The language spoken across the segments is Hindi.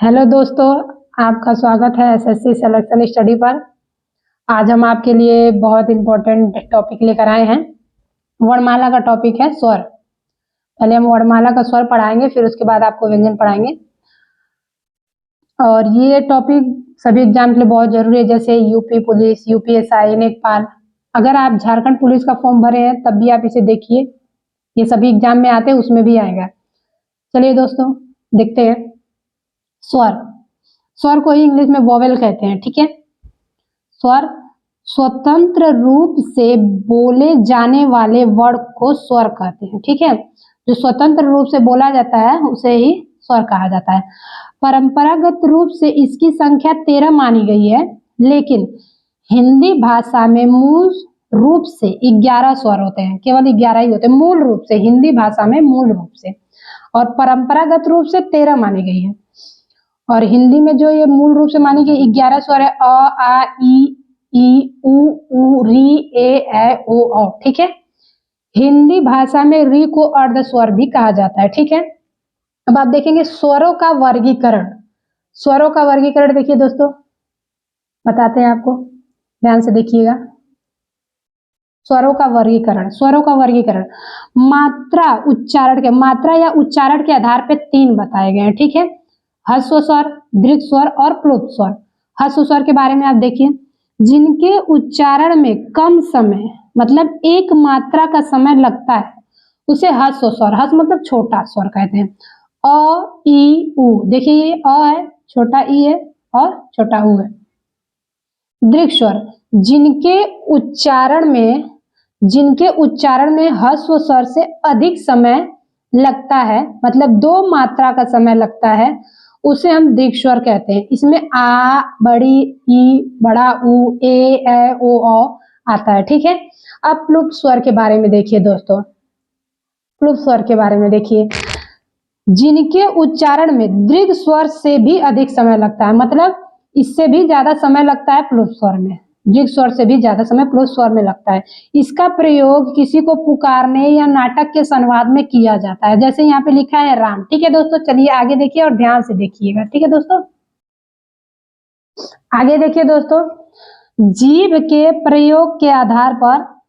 हेलो दोस्तों, आपका स्वागत है एसएससी सिलेक्शन स्टडी पर। आज हम आपके लिए बहुत इम्पोर्टेंट टॉपिक लेकर आए हैं। वर्णमाला का टॉपिक है स्वर। पहले हम वर्णमाला का स्वर पढ़ाएंगे, फिर उसके बाद आपको व्यंजन पढ़ाएंगे। और ये टॉपिक सभी एग्जाम के लिए बहुत जरूरी है, जैसे यूपी पुलिस, यूपीएसआई, लेखपाल। अगर आप झारखंड पुलिस का फॉर्म भरे हैं तब भी आप इसे देखिए, ये सभी एग्जाम में आते हैं, उसमें भी आएगा। चलिए दोस्तों, देखते हैं स्वर। स्वर को ही इंग्लिश में वोवेल कहते हैं, ठीक है। स्वर स्वतंत्र रूप से बोले जाने वाले वर्ड को स्वर कहते हैं, ठीक है। जो स्वतंत्र रूप से बोला जाता है उसे ही स्वर कहा जाता है। परंपरागत रूप से इसकी संख्या 13 मानी गई है, लेकिन हिंदी भाषा में मूल रूप से 11 स्वर होते हैं। केवल 11 ही होते हैं मूल रूप से, हिंदी भाषा में मूल रूप से। और परंपरागत रूप से 13 मानी गई है। और हिंदी में जो ये मूल रूप से मानी गई 11 स्वर है, अ, आ, ई, उ, री, ए, ओ, औ, ठीक है। हिंदी भाषा में री को अर्ध स्वर भी कहा जाता है, ठीक है। अब आप देखेंगे स्वरों का वर्गीकरण। स्वरों का वर्गीकरण देखिए दोस्तों, बताते हैं आपको, ध्यान से देखिएगा। स्वरों का वर्गीकरण, स्वरों का वर्गीकरण मात्रा उच्चारण के, मात्रा या उच्चारण के आधार पर 3 बताए गए हैं, ठीक है। ह्रस्व स्वर, दीर्घ स्वर और प्लुत स्वर। ह्रस्व स्वर के बारे में आप देखिए, जिनके उच्चारण में कम समय मतलब एक मात्रा का समय लगता है उसे ह्रस्व स्वर, ह्रस्व मतलब छोटा स्वर कहते हैं। अ, ई, उ, देखिए ये अ है, छोटा ई है और छोटा उ है। दीर्घ स्वर, जिनके उच्चारण में ह्रस्व स्वर से अधिक समय लगता है, मतलब 2 मात्रा का समय लगता है, उसे हम दीर्घ स्वर कहते हैं। इसमें आ, बड़ी ई, बड़ा उ, ए, ओ, आता है, ठीक है। अब प्लुत स्वर के बारे में देखिए दोस्तों, प्लुत स्वर के बारे में देखिए, जिनके उच्चारण में दीर्घ स्वर से भी अधिक समय लगता है, मतलब इससे भी ज्यादा समय लगता है प्लुत स्वर में, दीर्घ स्वर से भी ज्यादा समय प्लुत स्वर में लगता है। इसका प्रयोग किसी को पुकारने या नाटक के संवाद में किया जाता है, जैसे यहाँ पे लिखा है राम, ठीक है दोस्तों। चलिए आगे देखिए और ध्यान से देखिएगा, ठीक है दोस्तों। आगे देखिए दोस्तों, जीभ के प्रयोग के आधार पर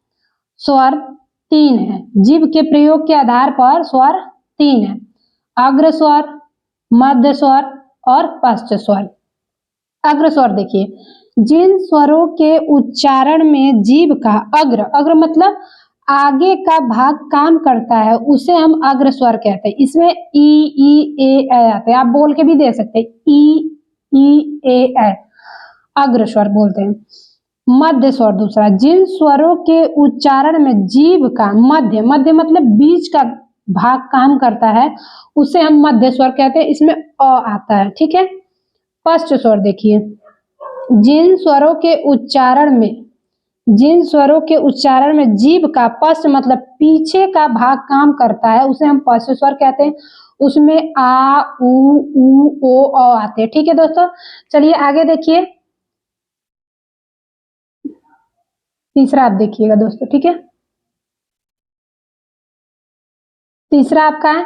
स्वर 3 है। जीभ के प्रयोग के आधार पर स्वर 3 है, अग्र स्वर, मध्य स्वर और पश्च स्वर। अग्र स्वर देखिए, जिन स्वरों के उच्चारण में जीभ का अग्र मतलब आगे का भाग काम करता है उसे हम अग्र स्वर कहते हैं। इसमें ई, ए आते हैं, आप बोल के भी देख सकते हैं, ई, ए, अग्र स्वर बोलते हैं। मध्य स्वर दूसरा, जिन स्वरों के उच्चारण में जीभ का मध्य मतलब बीच का भाग काम करता है उसे हम मध्य स्वर कहते हैं। इसमें अ आता है, ठीक है। पश्च स्वर देखिए, जिन स्वरों के उच्चारण में जीभ का पश्च मतलब पीछे का भाग काम करता है उसे हम पश्च स्वर कहते हैं। उसमें आ, उ, ओ, आते हैं, ठीक है दोस्तों। चलिए आगे देखिए, तीसरा आप देखिएगा दोस्तों, ठीक है। तीसरा आपका है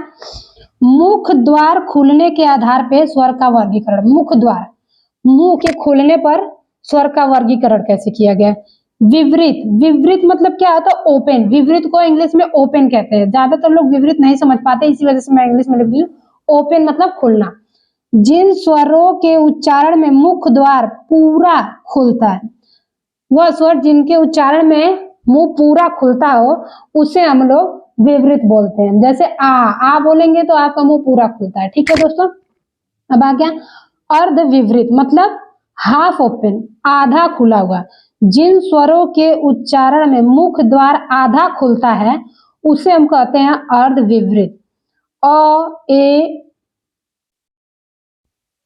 मुख द्वार खुलने के आधार पे स्वर का वर्गीकरण। मुख द्वार, मुंह के खुलने पर स्वर का वर्गीकरण कैसे किया गया। विवृत, विवृत मतलब क्या होता है, ओपन। विवृत को इंग्लिश में ओपन कहते हैं, ज्यादातर लोग विवृत नहीं समझ पाते, इसी वजह से मैं इंग्लिश में लिख दी हूँ। ओपन मतलब खुलना। जिन स्वरों के उच्चारण में मुख द्वार पूरा खुलता है, वह स्वर जिनके उच्चारण में मुंह पूरा खुलता हो उसे हम लोग विवृत बोलते हैं। जैसे आ बोलेंगे तो आपका मुंह पूरा खुलता है, ठीक है दोस्तों। अब आ गया अर्ध विवृत, मतलब हाफ ओपन, आधा खुला हुआ। जिन स्वरों के उच्चारण में मुख द्वार आधा खुलता है उसे हम कहते हैं अर्ध विवृत। अ, ए,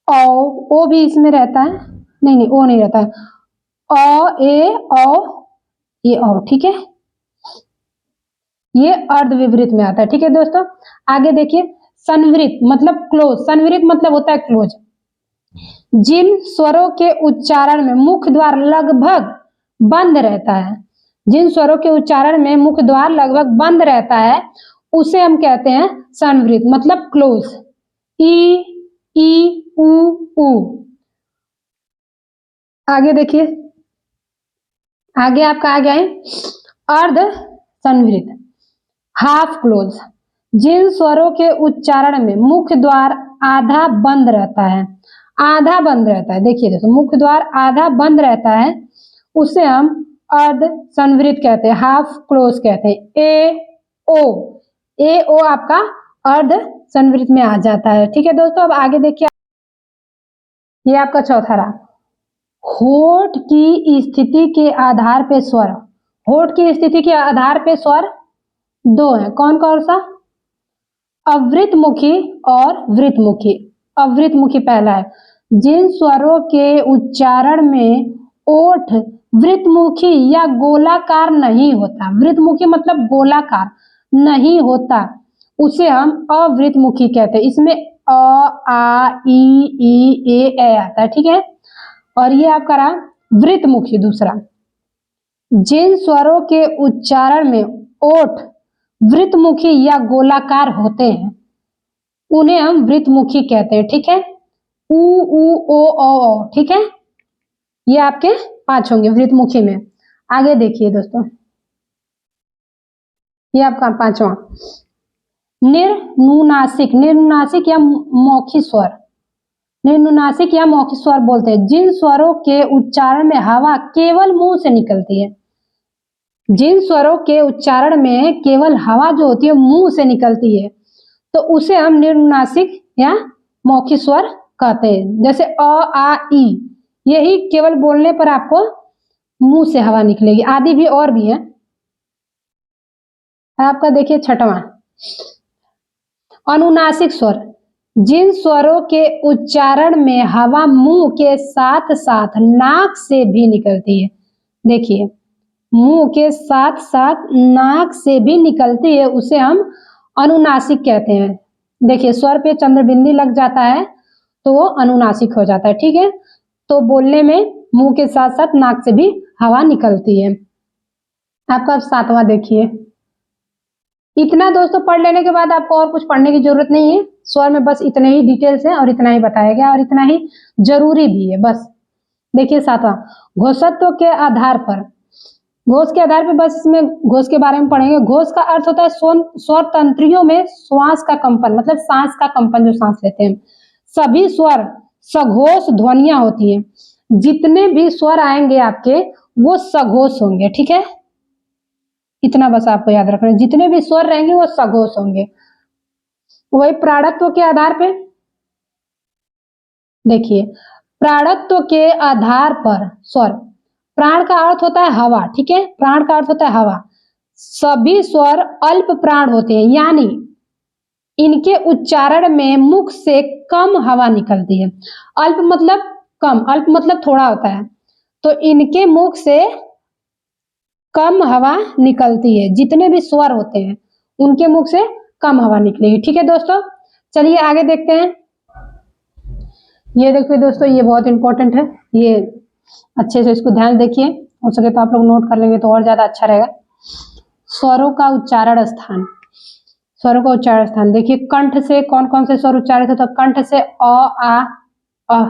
ओ भी इसमें रहता है, नहीं ओ नहीं रहता है, अ, ए, ये ठीक है, ये अर्ध विवृत में आता है, ठीक है दोस्तों। आगे देखिए, संवृत मतलब क्लोज, संवृत मतलब होता है क्लोज। जिन स्वरों के उच्चारण में मुख द्वार लगभग बंद रहता है, जिन स्वरों के उच्चारण में मुख द्वार लगभग बंद रहता है उसे हम कहते हैं संवृत मतलब क्लोज। ई, ई उ ऊ। आगे देखिए, आगे आपका आ गया है अर्ध संवृत, हाफ क्लोज। जिन स्वरों के उच्चारण में मुख्य द्वार आधा बंद रहता है, आधा बंद रहता है, देखिए दोस्तों मुख्य द्वार आधा बंद रहता है, उसे हम अर्ध संवृत कहते हैं, हाफ क्लोज कहते हैं। ए ओ आपका अर्ध संवृत में आ जाता है। ठीक है दोस्तों, अब आगे देखिए, ये आपका चौथा रहा, होठ की स्थिति के आधार पे स्वर। होठ की स्थिति के आधार पे स्वर दो हैं, कौन कौन सा? अवृतमुखी और वृतमुखी। अवृतमुखी पहला है। जिन स्वरों के उच्चारण में ओठ वृतमुखी या गोलाकार नहीं होता, वृतमुखी मतलब गोलाकार नहीं होता, उसे हम अवृतमुखी कहते हैं। इसमें अ आ ई ए आता है। ठीक है, और ये आपका रहा वृतमुखी दूसरा। जिन स्वरों के उच्चारण में ओठ वृतमुखी या गोलाकार होते हैं उन्हें हम वृतमुखी कहते हैं। ठीक है, उ ओ। ठीक है, ये आपके 5 होंगे वृतमुखी में। आगे देखिए दोस्तों, ये आपका 5वां निर्नुनासिक। निर्नुनासिक या मौखिक स्वर, निर्नुनासिक या मौखिक स्वर बोलते हैं जिन स्वरों के उच्चारण में हवा केवल मुंह से निकलती है। जिन स्वरों के उच्चारण में केवल हवा जो होती है मुंह से निकलती है तो उसे हम निर्नुनासिक या मौखिक स्वर कहते हैं। जैसे अ आ ई, यही केवल बोलने पर आपको मुंह से हवा निकलेगी, आदि भी और भी है। आपका देखिए 6वां अनुनासिक स्वर। जिन स्वरों के उच्चारण में हवा मुंह के साथ साथ नाक से भी निकलती है, देखिए मुंह के साथ साथ नाक से भी निकलती है, उसे हम अनुनासिक कहते हैं। देखिए स्वर पे चंद्रबिंदी लग जाता है तो वो अनुनासिक हो जाता है। ठीक है, तो बोलने में मुंह के साथ साथ नाक से भी हवा निकलती है। आपका 7वां देखिए, इतना दोस्तों पढ़ लेने के बाद आपको और कुछ पढ़ने की जरूरत नहीं है। स्वर में बस इतने ही डिटेल्स है और इतना ही बताया गया और इतना ही जरूरी भी है बस। देखिए 7वां घोषत्व के आधार पर। घोष के आधार पर बस इसमें घोष के बारे में पढ़ेंगे। घोष का अर्थ होता है स्वर तंत्रियों में श्वास का कंपन, मतलब सांस का कंपन, जो सांस लेते हैं। सभी स्वर सघोष ध्वनियां होती हैं, जितने भी स्वर आएंगे आपके वो सघोष होंगे। ठीक है, इतना बस आपको याद रखना है, जितने भी स्वर रहेंगे वो सघोष होंगे। वही प्राणत्व के आधार पे देखिए, प्राणत्व के आधार पर स्वर, प्राण का अर्थ होता है हवा। ठीक है, प्राण का अर्थ होता है हवा। सभी स्वर अल्प प्राण होते हैं, यानी इनके उच्चारण में मुख से कम हवा निकलती है। अल्प मतलब कम, अल्प मतलब थोड़ा होता है, तो इनके मुख से कम हवा निकलती है। जितने भी स्वर होते हैं उनके मुख से कम हवा निकलेगी। ठीक है दोस्तों, चलिए आगे देखते हैं। ये देखिए दोस्तों, ये बहुत इंपॉर्टेंट है, ये अच्छे से इसको ध्यान देखिए, हो सके तो आप लोग नोट कर लेंगे तो और ज्यादा अच्छा रहेगा। स्वरों का उच्चारण स्थान। स्वरों का उच्चारण स्थान देखिए, कंठ से कौन कौन से स्वर उच्चारित होते हैं? कंठ से अ आ अ,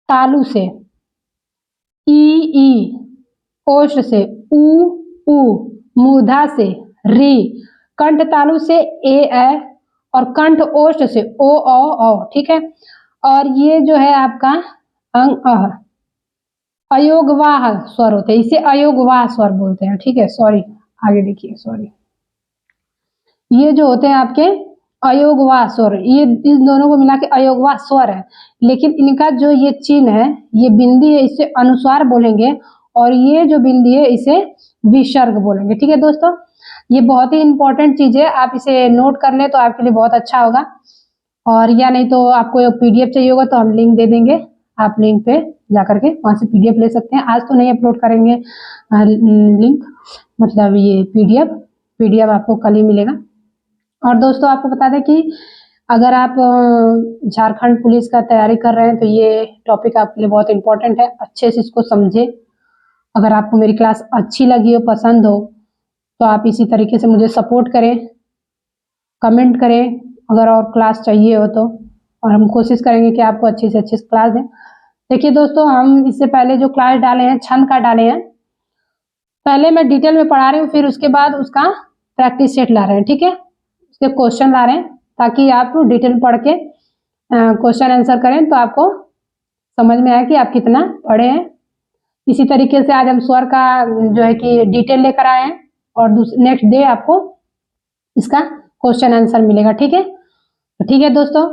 तालु से ई, ओष्ठ से उ उ, मूर्धा से री, कंठ तालु से ए और कंठ ओष्ठ से ओ। ठीक है, और ये जो है आपका अंग अह, अयोगवाह स्वर होते हैं, इसे अयोगवाह स्वर बोलते हैं। ठीक है, सॉरी, आगे देखिए, सॉरी, ये जो होते हैं आपके अयोगवाह स्वर, ये इस दोनों को मिला के अयोगवाह स्वर है। लेकिन इनका जो ये चिन्ह है, ये बिंदी है, इसे अनुस्वार बोलेंगे, और ये जो बिंदी है इसे विसर्ग बोलेंगे। ठीक है दोस्तों, ये बहुत ही इंपॉर्टेंट चीज है, आप इसे नोट कर ले तो आपके लिए बहुत अच्छा होगा। और या नहीं तो आपको पीडीएफ चाहिए होगा तो हम लिंक दे देंगे, आप लिंक पे जाकर के वहां से पीडीएफ ले सकते हैं। आज तो नहीं अपलोड करेंगे लिंक, मतलब ये पीडीएफ आपको कल ही मिलेगा। और दोस्तों आपको बता दें कि अगर आप झारखंड पुलिस का तैयारी कर रहे हैं तो ये टॉपिक आपके लिए बहुत इंपॉर्टेंट है, अच्छे से इसको समझे। अगर आपको मेरी क्लास अच्छी लगी हो, पसंद हो, तो आप इसी तरीके से मुझे सपोर्ट करें, कमेंट करें अगर और क्लास चाहिए हो तो। और हम कोशिश करेंगे कि आपको अच्छी से अच्छी क्लास दें। देखिए दोस्तों, हम इससे पहले जो क्लास डाले हैं छंद का डाले हैं, पहले मैं डिटेल में पढ़ा रही हूँ, फिर उसके बाद उसका प्रैक्टिस सेट ला रहे हैं, ठीक है, उसके क्वेश्चन ला रहे हैं ताकि आप डिटेल पढ़ के क्वेश्चन आंसर करें तो आपको समझ में आए कि आप कितना पढ़े हैं। इसी तरीके से आज हम स्वर का जो है कि डिटेल लेकर आए हैं और नेक्स्ट डे आपको इसका क्वेश्चन आंसर मिलेगा, ठीक है। तो ठीक है दोस्तों,